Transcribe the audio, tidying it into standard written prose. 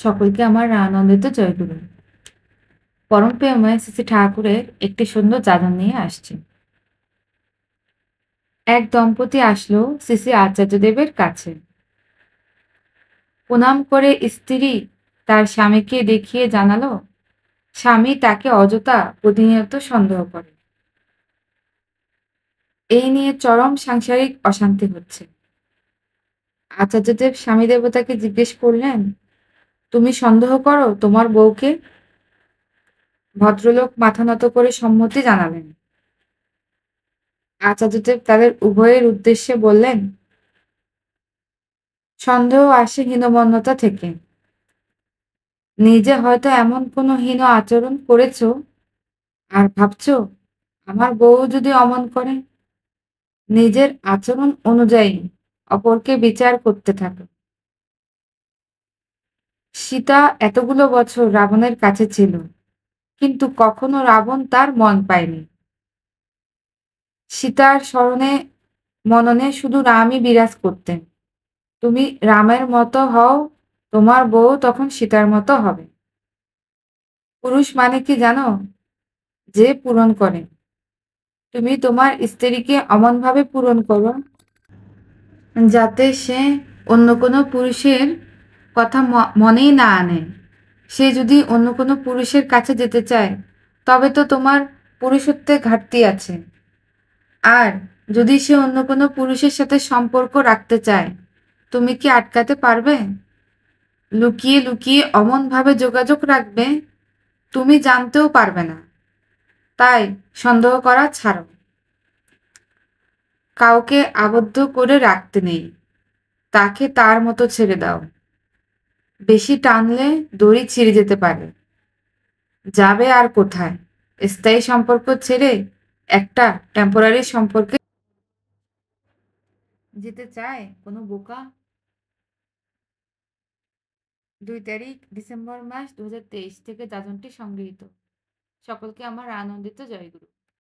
সকলকে আমার আনন্দিত জয়গুরু। পরম প্রেমময় শ্রী ঠাকুরের একটি সুন্দর যাদন নিয়ে আসছে। এক দম্পতি আসলো শ্রী আচার্যদেবের কাছে। প্রণাম করে স্ত্রী তার স্বামীকে দেখিয়ে জানালো, স্বামী তাকে অযথা প্রতিনিয়ত সন্দেহ করে। এই নিয়ে চরম সাংসারিক অশান্তি হচ্ছে। আচার্যদেব স্বামী দেবতাকে জিজ্ঞেস করলেন, তুমি সন্দেহ করো তোমার বউকে? ভদ্রলোক মাথা নত করে সম্মতি জানালেন। আচার্যদেব তাদের উভয়ের উদ্দেশ্যে বললেন, সন্দেহ আসে হীনমন্যতা থেকে। নিজে হয়তো এমন কোনো হীন আচরণ করেছো আর ভাবছো আমার বউ যদি অমন করে। নিজের আচরণ অনুযায়ী অপরকে বিচার করতে থাকো। সীতা এতগুলো বছর রাবণের কাছে ছিল, কিন্তু কখনো রাবণ তার মন পায়নি। সীতার স্মরণে মননে শুধু রামই বিরাজ করতেন। তুমি রামের মতো হও, তোমার বউ তখন সীতার মতো হবে। পুরুষ মানে কি জানো? যে পূরণ করে। তুমি তোমার স্ত্রীকে অমনভাবে পূরণ করো যাতে সে অন্য কোনো পুরুষের কথা মনেই না আনে। সে যদি অন্য কোনো পুরুষের কাছে যেতে চায়, তবে তো তোমার পুরুষত্বে ঘাটতি আছে। আর যদি সে অন্য কোনো পুরুষের সাথে সম্পর্ক রাখতে চায়, তুমি কি আটকাতে পারবে? লুকিয়ে লুকিয়ে অমনভাবে যোগাযোগ রাখবে, তুমি জানতেও পারবে না। তাই সন্দেহ করা ছাড়ো। কাউকে আবদ্ধ করে রাখতে নেই, তাকে তার মতো ছেড়ে দাও। বেশি টানলে দড়ি ছিঁড়ে যেতে পারে। যাবে আর কোথায়? স্থায়ী সম্পর্ক ছেড়ে একটা টেম্পোরারি সম্পর্কে যেতে চায় কোনো বোকা? 2 তারিখ ডিসেম্বর মাস 2023 থেকে যাজনটি সংগৃহীত। সকলকে আমার আনন্দিত জয়গুরু।